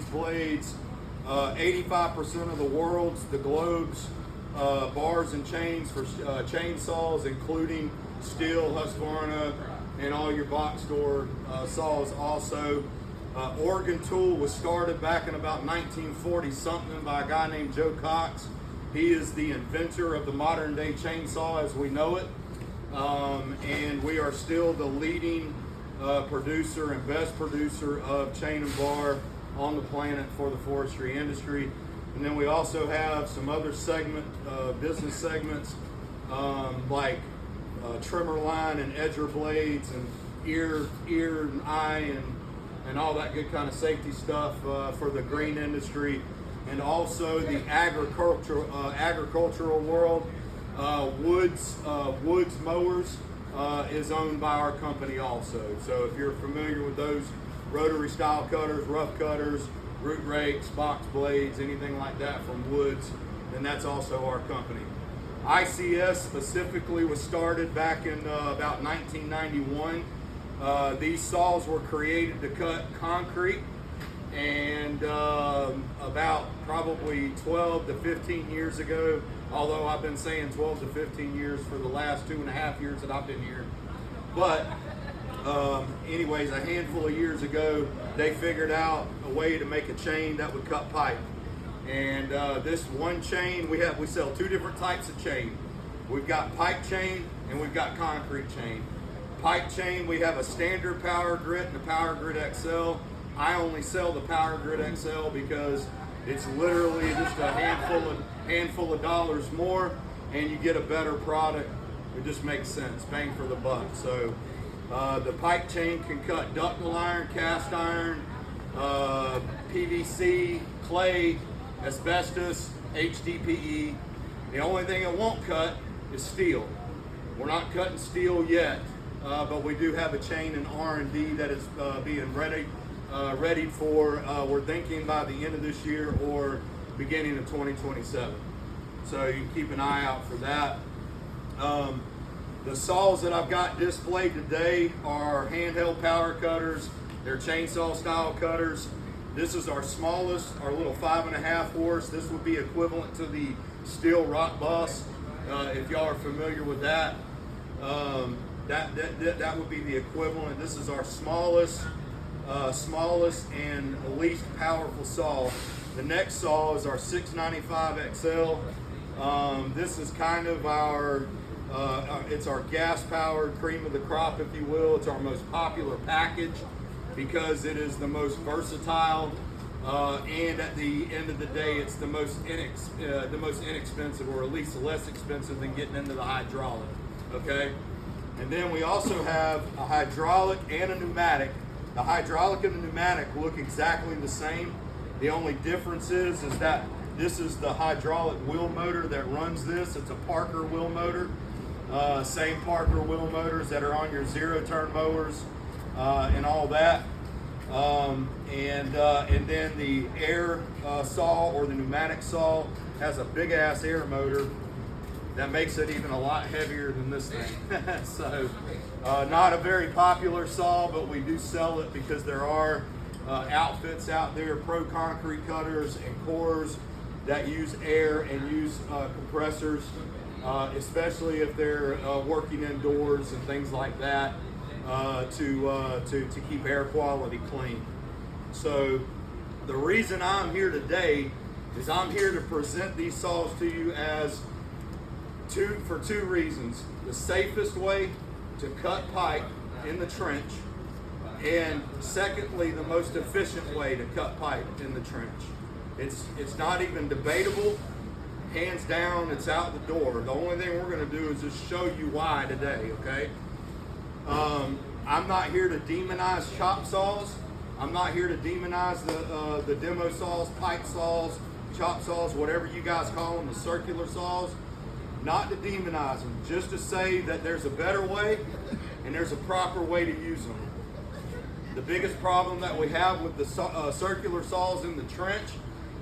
blades, 85% of the globe's bars and chains for chainsaws, including steel, Husqvarna, and all your box door saws also. Oregon Tool was started back in about 1940 something by a guy named Joe Cox. He is the inventor of the modern day chainsaw as we know it. And we are still the leading producer and best producer of chain and bar on the planet for the forestry industry. And then we also have some other business segments like trimmer line and edger blades and ear and eye and all that good kind of safety stuff for the green industry, and also the agricultural world. Woods Mowers is owned by our company also. So if you're familiar with those rotary style cutters, rough cutters, root rakes, box blades, anything like that from Woods, then that's also our company. ICS specifically was started back in about 1991. These saws were created to cut concrete, and about probably 12 to 15 years ago, although I've been saying 12 to 15 years for the last 2.5 years that I've been here. But anyways, a handful of years ago, they figured out a way to make a chain that would cut pipe. And this one chain, we sell two different types of chain. We've got pipe chain and we've got concrete chain. Pipe chain, we have a standard Power Grit and a Power Grit XL. I only sell the Power Grit XL because it's literally just a handful of dollars more, and you get a better product. It just makes sense, bang for the buck. So the pipe chain can cut ductile iron, cast iron, PVC, clay, asbestos, HDPE. The only thing it won't cut is steel. We're not cutting steel yet, but we do have a chain in R&D that is being ready for, we're thinking by the end of this year or beginning of 2027. So you can keep an eye out for that. The saws that I've got displayed today are handheld power cutters. They're chainsaw style cutters. This is our smallest, our little 5.5 horse. This would be equivalent to the Steel Rock Boss, if y'all are familiar with that. That would be the equivalent. This is our smallest and least powerful saw. The next saw is our 695 XL. This is kind of it's our gas-powered cream of the crop, if you will. It's our most popular package because it is the most versatile, and at the end of the day, it's the most inexpensive, or at least less expensive than getting into the hydraulic. Okay, and then we also have a hydraulic and a pneumatic. The hydraulic and the pneumatic look exactly the same. The only difference is that this is the hydraulic wheel motor that runs this. It's a Parker wheel motor. Same Parker wheel motors that are on your zero-turn mowers and all that. And then the air saw, or the pneumatic saw, has a big-ass air motor that makes it even a lot heavier than this thing. So not a very popular saw, but we do sell it because there are outfits out there, pro concrete cutters and cores, that use air and use compressors, especially if they're working indoors and things like that, to keep air quality clean. So the reason I'm here today is I'm here to present these saws to you for two reasons. The safest way to cut pipe in the trench, and secondly, the most efficient way to cut pipe in the trench. It's not even debatable. Hands down, it's out the door. The only thing we're going to do is just show you why today, okay? I'm not here to demonize chop saws. I'm not here to demonize the demo saws, pipe saws, chop saws, whatever you guys call them, the circular saws. Not to demonize them, just to say that there's a better way and there's a proper way to use them. The biggest problem that we have with the circular saws in the trench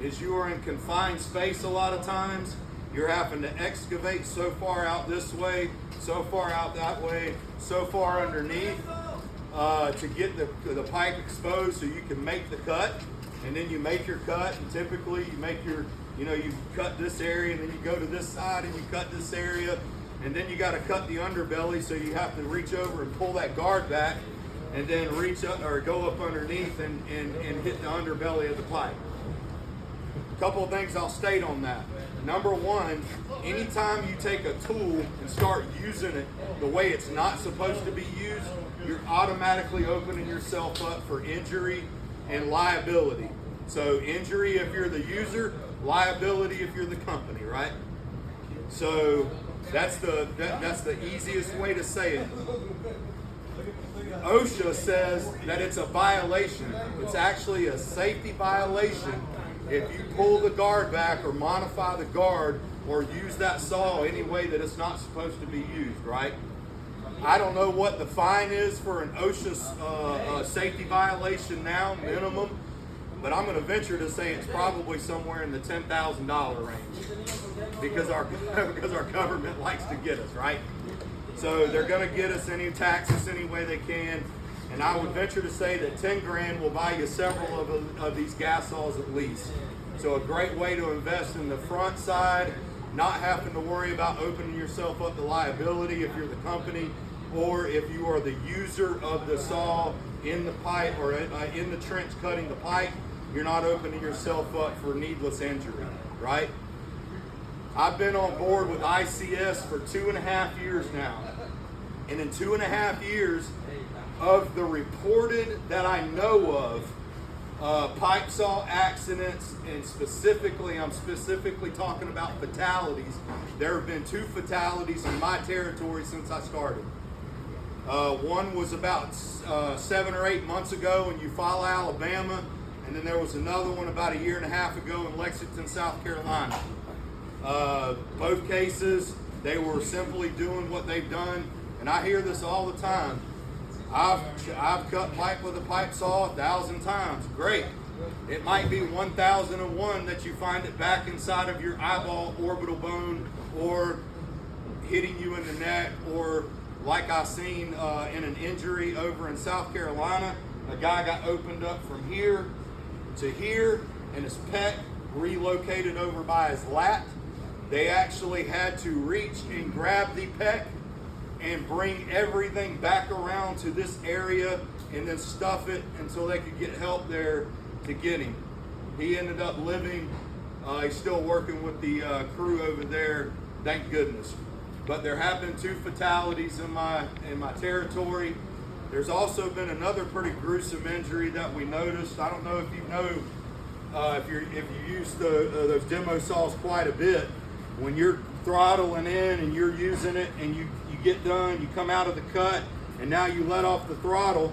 is you are in confined space a lot of times. You're having to excavate so far out this way, so far out that way, so far underneath to get the pipe exposed so you can make the cut. and then you make your cut, and typically you make your, you cut this area, and then you go to this side and you cut this area, and then you got to cut the underbelly, so you have to reach over and pull that guard back, and then reach up or go up underneath and hit the underbelly of the pipe. A couple of things I'll state on that. Number one, anytime you take a tool and start using it the way it's not supposed to be used, you're automatically opening yourself up for injury and liability. So injury if you're the user, liability if you're the company, right? So that's the easiest way to say it. OSHA says that it's a violation. It's actually a safety violation if you pull the guard back or modify the guard or use that saw any way that it's not supposed to be used, right? I don't know what the fine is for an OSHA safety violation now, minimum, but I'm going to venture to say it's probably somewhere in the $10,000 range because our government likes to get us, right? So they're going to get us tax us any way they can, and I would venture to say that 10 grand will buy you several of these gas saws at least. So a great way to invest in the front side, not having to worry about opening yourself up to liability if you're the company, or if you are the user of the saw in the pipe or in the trench cutting the pipe, you're not opening yourself up for needless injury, right? I've been on board with ICS for 2.5 years now. And in 2.5 years, of the reported that I know of, pipe saw accidents, and I'm specifically talking about fatalities. There have been 2 fatalities in my territory since I started. One was about 7 or 8 months ago in Eufaula, Alabama, and then there was another one about 1.5 years ago in Lexington, South Carolina. Both cases, they were simply doing what they've done, and I hear this all the time. I've cut pipe with a pipe saw 1,000 times. Great. It might be 1,001 that you find it back inside of your eyeball orbital bone, or hitting you in the neck, or like I seen in an injury over in South Carolina, a guy got opened up from here to here, and his pec relocated over by his lat. They actually had to reach and grab the pec and bring everything back around to this area and then stuff it until they could get help there to get him. He ended up living. He's still working with the crew over there, thank goodness. But there have been 2 fatalities in my territory. There's also been another pretty gruesome injury that we noticed. I don't know if you know, if you use those demo saws quite a bit, when you're throttling in and you're using it and you get done, you come out of the cut, and now you let off the throttle,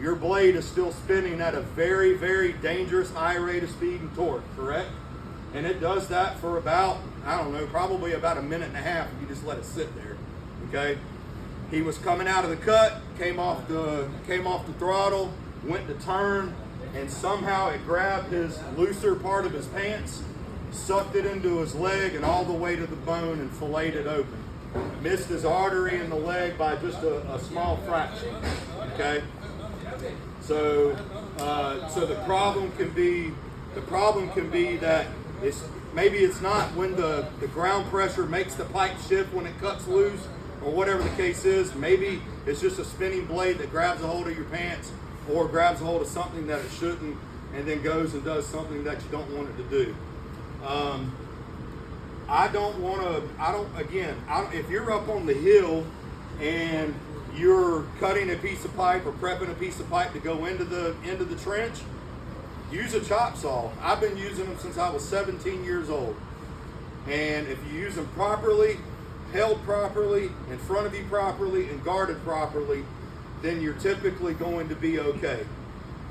your blade is still spinning at a very, very dangerous high rate of speed and torque, correct? And it does that for about, I don't know, probably about 1.5 minutes if you just let it sit there, okay? He was coming out of the cut, came off the throttle, went to turn, and somehow it grabbed his looser part of his pants, sucked it into his leg and all the way to the bone and filleted it open. Missed his artery in the leg by just a small fraction, okay? So the problem can be that maybe it's not when the ground pressure makes the pipe shift when it cuts loose, or whatever the case is. Maybe it's just a spinning blade that grabs a hold of your pants or grabs a hold of something that it shouldn't, and then goes and does something that you don't want it to do. If you're up on the hill and you're cutting a piece of pipe or prepping a piece of pipe to go into the trench, use a chop saw. I've been using them since I was 17 years old. And if you use them properly, held properly, in front of you properly, and guarded properly, then you're typically going to be okay.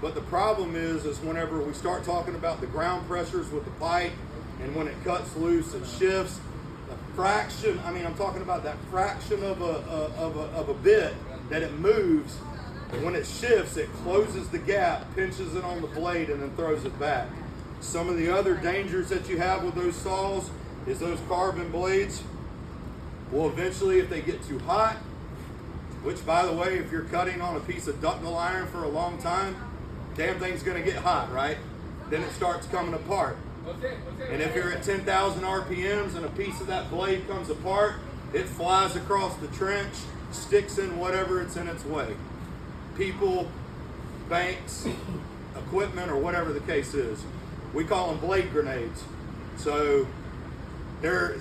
But the problem is whenever we start talking about the ground pressures with the pipe, and when it cuts loose, it shifts. I'm talking about that fraction of a bit that it moves. And when it shifts, it closes the gap, pinches it on the blade, and then throws it back. Some of the other dangers that you have with those saws is those carbon blades will eventually, if they get too hot, which, by the way, if you're cutting on a piece of ductile iron for a long time, damn thing's going to get hot, right? then it starts coming apart. And if you're at 10,000 RPMs and a piece of that blade comes apart, it flies across the trench, sticks in whatever it's in its way. People, banks, equipment, or whatever the case is. We call them blade grenades. So there's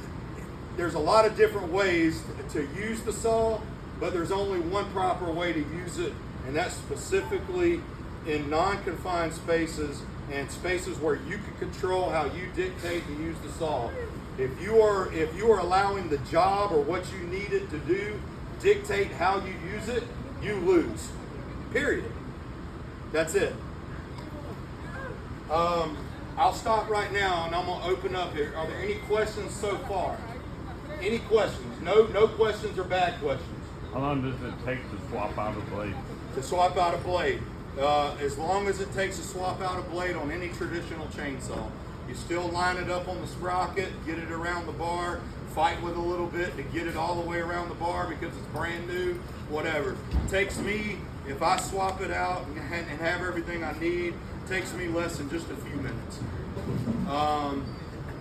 a lot of different ways to use the saw, but there's only one proper way to use it, and that's specifically in non-confined spaces and spaces where you can control how you dictate to use the saw. If you are allowing the job or what you need it to do dictate how you use it, you lose. Period. That's it. I'll stop right now and I'm gonna open up here. Are there any questions so far? Any questions? No questions or bad questions. How long does it take to swap out a blade? To swap out a blade. As long as it takes to swap out a blade on any traditional chainsaw. You still line it up on the sprocket, get it around the bar, fight with a little bit to get it all the way around the bar because it's brand new, whatever. It takes me, if I swap it out and have everything I need, it takes me less than just a few minutes.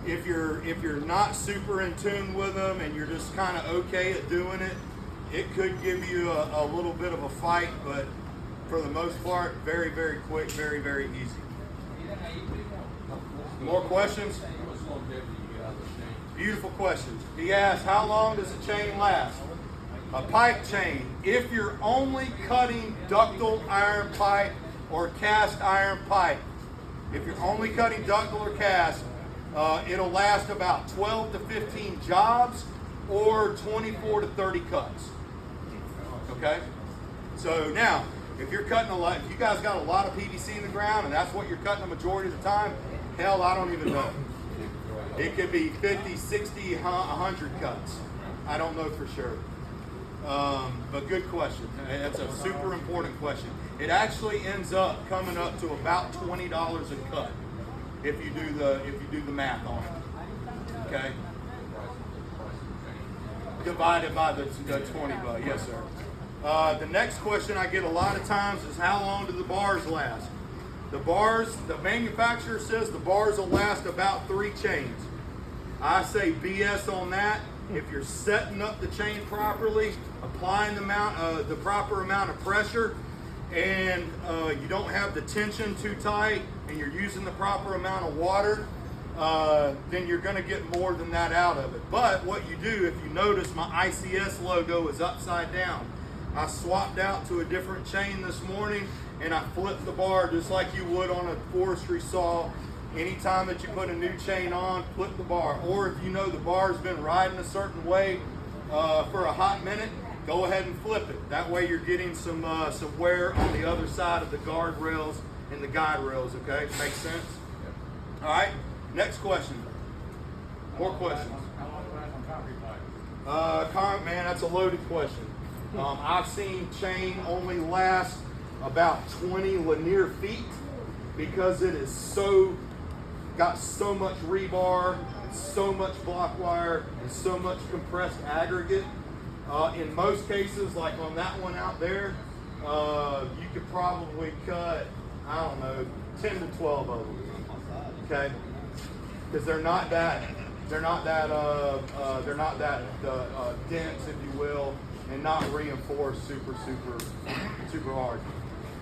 If you're not super in tune with them and you're just kind of okay at doing it, it could give you a little bit of a fight, but for the most part, very, very quick, very, very easy. More questions? Beautiful questions. He asked, how long does a chain last? A pipe chain, if you're only cutting ductile iron pipe or cast iron pipe, if you're only cutting ductile or cast, it'll last about 12 to 15 jobs or 24 to 30 cuts. Okay? So now, if you're cutting a lot, if you guys got a lot of PVC in the ground and that's what you're cutting the majority of the time, hell, I don't even know. It could be 50, 60, 100 cuts. I don't know for sure. But good question. That's a super important question. It actually ends up coming up to about $20 a cut if you do the math on it. Okay? Divided by the 20 bucks. Yes, sir. The next question I get a lot of times is how long do the bars last? The manufacturer says the bars will last about 3 chains. I say BS on that. If you're setting up the chain properly, applying the proper amount of pressure, and you don't have the tension too tight, and you're using the proper amount of water, then you're going to get more than that out of it. But what you do, if you notice, my ICS logo is upside down. I swapped out to a different chain this morning, and I flipped the bar just like you would on a forestry saw. Anytime that you put a new chain on, flip the bar. Or if you know the bar's been riding a certain way for a hot minute, go ahead and flip it. That way you're getting some wear on the other side of the guardrails and the guide rails, okay? Makes sense? All right, next question. More questions? How long does it last on concrete pipe? Man, that's a loaded question. I've seen chain only last about 20 linear feet because it is got so much rebar, and so much block wire, and so much compressed aggregate. In most cases, like on that one out there, you could probably cut, I don't know, 10 to 12 of them. Okay, because they're not that dense, if you will, and not reinforced super hard.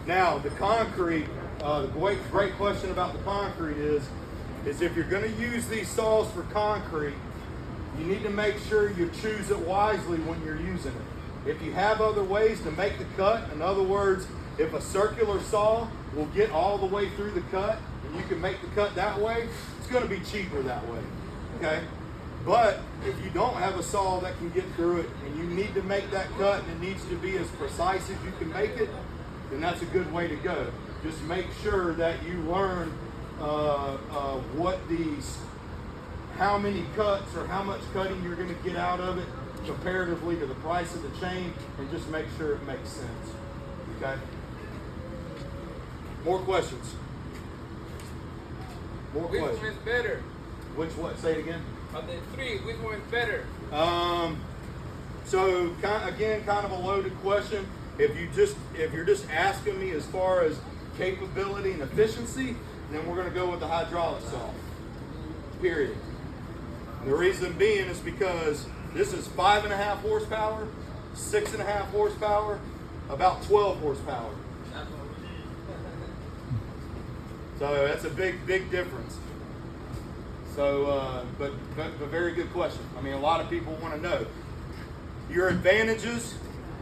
Now the concrete, the great question about the concrete is if you're going to use these saws for concrete, you need to make sure you choose it wisely when you're using it. If you have other ways to make the cut, in other words, if a circular saw will get all the way through the cut and you can make the cut that way, it's going to be cheaper that way. Okay? But if you don't have a saw that can get through it and you need to make that cut and it needs to be as precise as you can make it, then that's a good way to go. Just make sure that you learn how many cuts or how much cutting you're going to get out of it comparatively to the price of the chain, and just make sure it makes sense. Okay? More questions? More Which questions? one is better? Which what? Say it again. Of the 3, which one is better? So kind of a loaded question. If you're just asking me as far as capability and efficiency, then we're going to go with the hydraulic saw. Period. The reason being is because this is 5.5 horsepower, 6.5 horsepower, about 12 horsepower. So that's a big difference. So, but very good question. I mean, a lot of people want to know. Your advantages,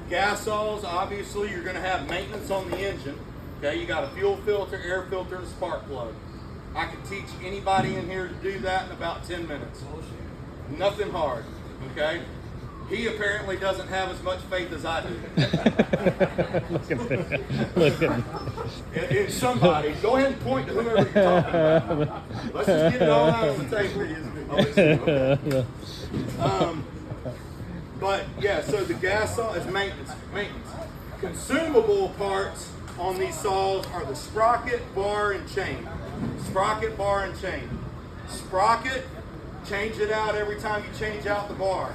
gas saws, obviously you're going to have maintenance on the engine. Okay, you got a fuel filter, air filter, and a spark plug. I can teach anybody in here to do that in about 10 minutes. Nothing hard, okay? He apparently doesn't have as much faith as I do. Look at In somebody, go ahead and point to whoever you're talking about. Let's just get it all out on the table. But yeah, so the gas saw is maintenance. Consumable parts on these saws are the sprocket, bar, and chain. Sprocket, bar, and chain. Sprocket, change it out every time you change out the bar.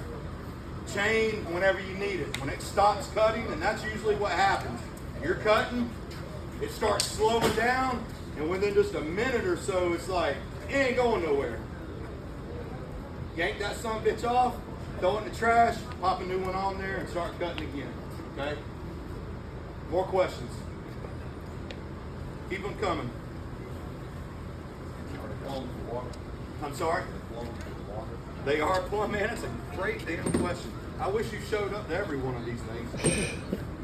Chain whenever you need it. When it stops cutting, and that's usually what happens. You're cutting, it starts slowing down, and within just a minute or so, it's like, it ain't going nowhere. Yank that son of a bitch off, throw it in the trash, pop a new one on there, and start cutting again. Okay? More questions? Keep them coming. I'm sorry? They are plumb, man. That's a great damn question. I wish you showed up to every one of these things.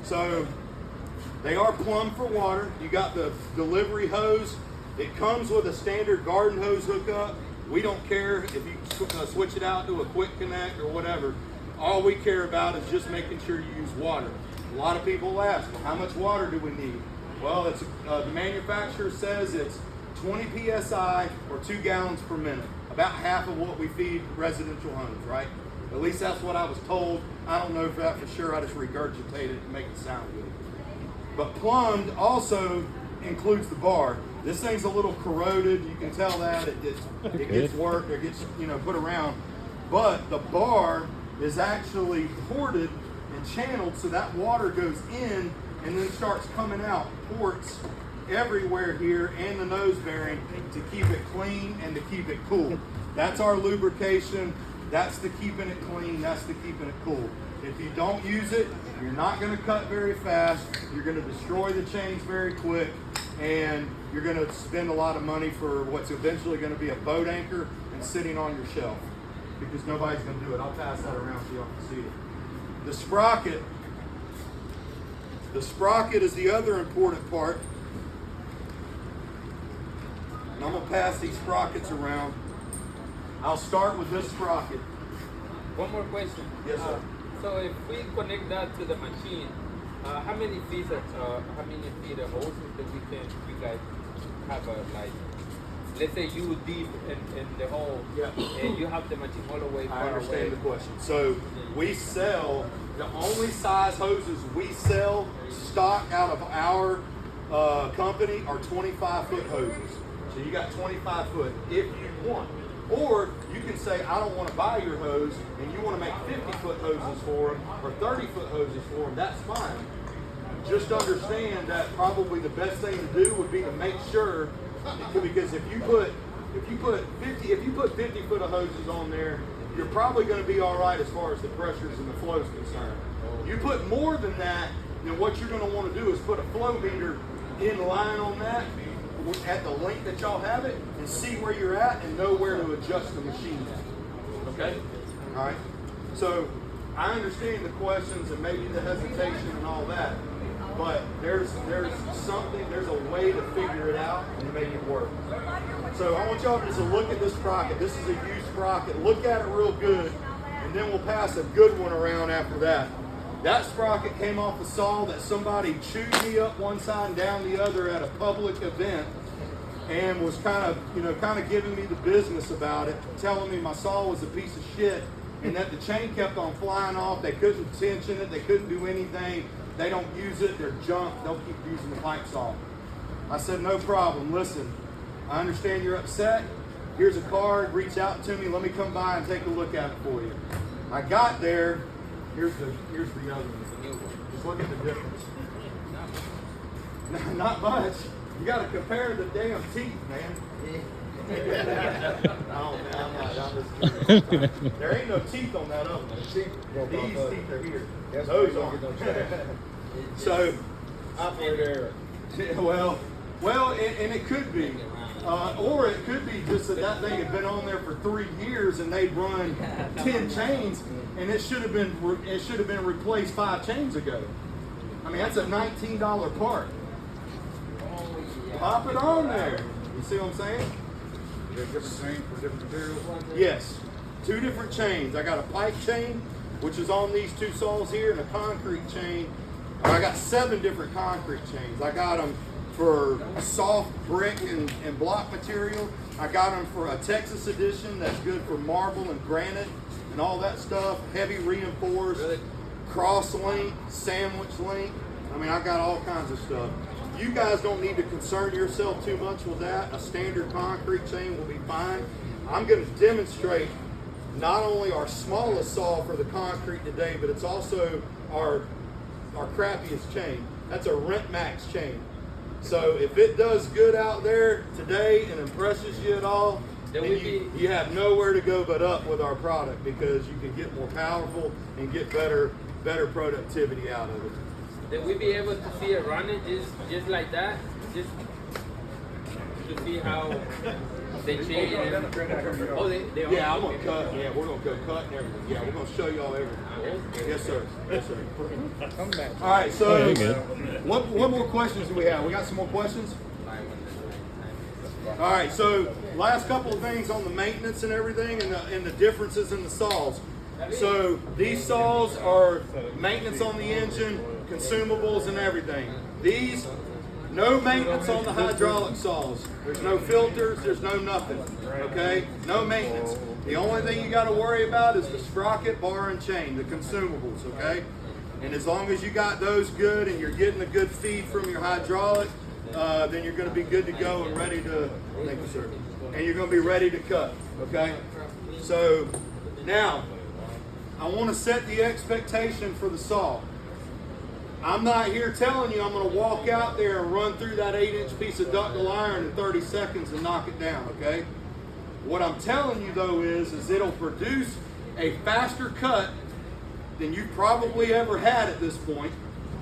So, they are plumb for water. You got the delivery hose. It comes with a standard garden hose hookup. We don't care if you switch it out to a quick connect or whatever. All we care about is just making sure you use water. A lot of people ask, well, how much water do we need? Well, it's the manufacturer says it's 20 psi or 2 gallons per minute. About half of what we feed residential homes, right? At least that's what I was told. I don't know if that for sure. I just regurgitated it to make it sound good. But plumbed also includes the bar. This thing's a little corroded. You can tell that it gets worked or gets put around. But the bar is actually ported and channeled so that water goes in and then starts coming out. Ports everywhere here and the nose bearing to keep it clean and to keep it cool. That's our lubrication. That's the keeping it clean. That's the keeping it cool. If you don't use it, you're not going to cut very fast. You're going to destroy the chains very quick, and you're going to spend a lot of money for what's eventually going to be a boat anchor and sitting on your shelf because nobody's going to do it. I'll pass that around so y'all can see it. The sprocket is the other important part. And I'm going to pass these sprockets around. I'll start with this sprocket. One more question. Yes, sir. So if we connect that to the machine, how many feet of hoses that you guys have like, let's say you deep in the hole, and you have the machine all the way far away. I understand the question. So we sell, the only size hoses we sell stock out of our company are 25-foot hoses. So you got 25 foot if you want. Or you can say, I don't want to buy your hose, and you want to make 50-foot hoses for them, or 30-foot hoses for them, that's fine. Just understand that probably the best thing to do would be to make sure, because if you put 50-foot of hoses on there, you're probably going to be all right as far as the pressures and the flow is concerned. You put more than that, then what you're going to want to do is put a flow meter in line on that at the length that y'all have it and see where you're at and know where to adjust the machine at. Okay? All right. So I understand the questions and maybe the hesitation and all that, but there's a way to figure it out and to make it work. So I want y'all just to look at this sprocket. This is a used sprocket. Look at it real good, and then we'll pass a good one around after that. That sprocket came off a saw that somebody chewed me up one side and down the other at a public event, and was kind of giving me the business about it, telling me my saw was a piece of shit, and that the chain kept on flying off. They couldn't tension it. They couldn't do anything. They don't use it. They're junk. They'll keep using the pipe saw. I said, no problem. Listen, I understand you're upset. Here's a card. Reach out to me. Let me come by and take a look at it for you. I got there. Here's the other one. Just look at the difference. Not much. You got to compare the damn teeth, man. Oh, man, I'm just kidding. There ain't no teeth on that other one. These teeth are here. Those aren't. So, Operator error. well, and it could be. Or it could be just that thing had been on there for 3 years and they'd run 10 chains and it should have been replaced 5 chains ago. I mean, that's a $19 part. Pop it on there. You see what I'm saying? There's different chains for different materials. Yes, 2 different chains. I got a pipe chain, which is on these 2 saws here, and a concrete chain. I got 7 different concrete chains. I got them for soft brick and block material. I got them for a Texas edition that's good for marble and granite and all that stuff. Heavy reinforced, cross link, sandwich link. I mean, I got all kinds of stuff. You guys don't need to concern yourself too much with that. A standard concrete chain will be fine. I'm going to demonstrate not only our smallest saw for the concrete today, but it's also our crappiest chain. That's a Rent Max chain. So if it does good out there today and impresses you at all, then you have nowhere to go but up with our product, because you can get more powerful and get better productivity out of it. Then we be able to see it running just like that, just to see how they change. Oh, they yeah, I'm gonna cut. Yeah, we're gonna go cut and everything. Yeah, we're gonna show y'all everything. Yes, sir. Yes, sir. All right. So, what more questions do we have? We got some more questions. All right. So, last couple of things on the maintenance and everything, and the differences in the saws. So these saws are maintenance on the engine, consumables and everything. These, no maintenance on the hydraulic saws. There's no filters, there's no nothing, okay? No maintenance. The only thing you gotta worry about is the sprocket, bar, and chain, the consumables, okay? And as long as you got those good and you're getting a good feed from your hydraulic, then you're gonna be good to go and ready to, thank you, sir. And you're gonna be ready to cut, okay? So, now, I want to set the expectation for the saw. I'm not here telling you I'm going to walk out there and run through that 8-inch piece of ductile iron in 30 seconds and knock it down, okay? What I'm telling you though is it'll produce a faster cut than you probably ever had at this point,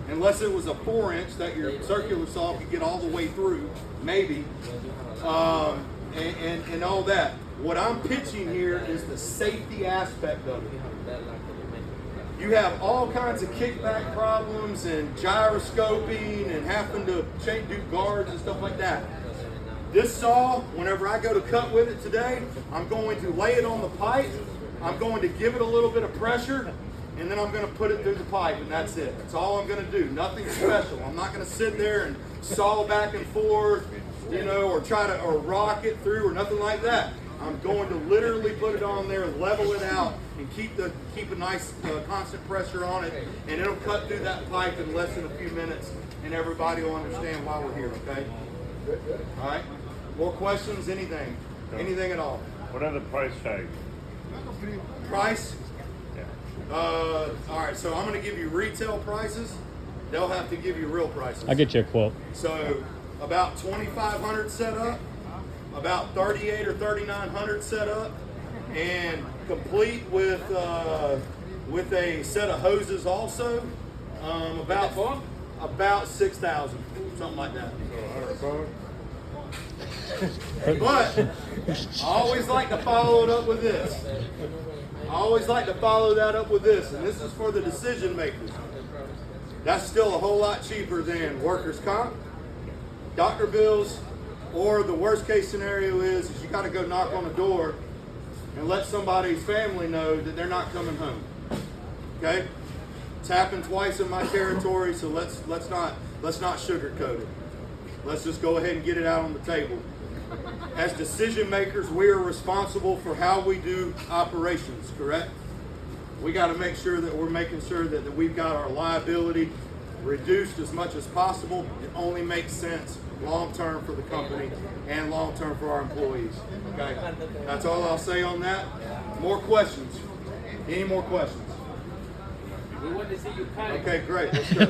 unless it was a 4-inch that your circular saw could get all the way through, maybe, and all that. What I'm pitching here is the safety aspect of it. You have all kinds of kickback problems and gyroscoping and having to do guards and stuff like that. This saw, whenever I go to cut with it today, I'm going to lay it on the pipe, I'm going to give it a little bit of pressure, and then I'm going to put it through the pipe, and that's it. That's all I'm going to do. Nothing special. I'm not going to sit there and saw back and forth, you know, or rock it through or nothing like that. I'm going to literally put it on there, level it out, and keep a nice constant pressure on it, and it'll cut through that pipe in less than a few minutes, and everybody will understand why we're here, okay? All right? More questions? Anything? Anything at all? What are the price tags? Price? Yeah. All right, so I'm going to give you retail prices. They'll have to give you real prices. I'll get you a quote. So about $2,500 set up, about $3,800 or $3,900 set up, and complete with a set of hoses also. About $6,000, something like that. But I always like to follow it up with this. I always like to follow that up with this, and this is for the decision makers. That's still a whole lot cheaper than workers' comp, doctor bills, or the worst case scenario is you got to go knock on the door and let somebody's family know that they're not coming home. Okay? It's happened twice in my territory, so let's not sugarcoat it. Let's just go ahead and get it out on the table. As decision makers, we are responsible for how we do operations, correct? We got to make sure that we're making sure that we've got our liability reduced as much as possible. It only makes sense long-term for the company and long-term for our employees. Okay, that's all I'll say on that. More questions? Any more questions? We want to see you cut it. Okay, great. Let's go.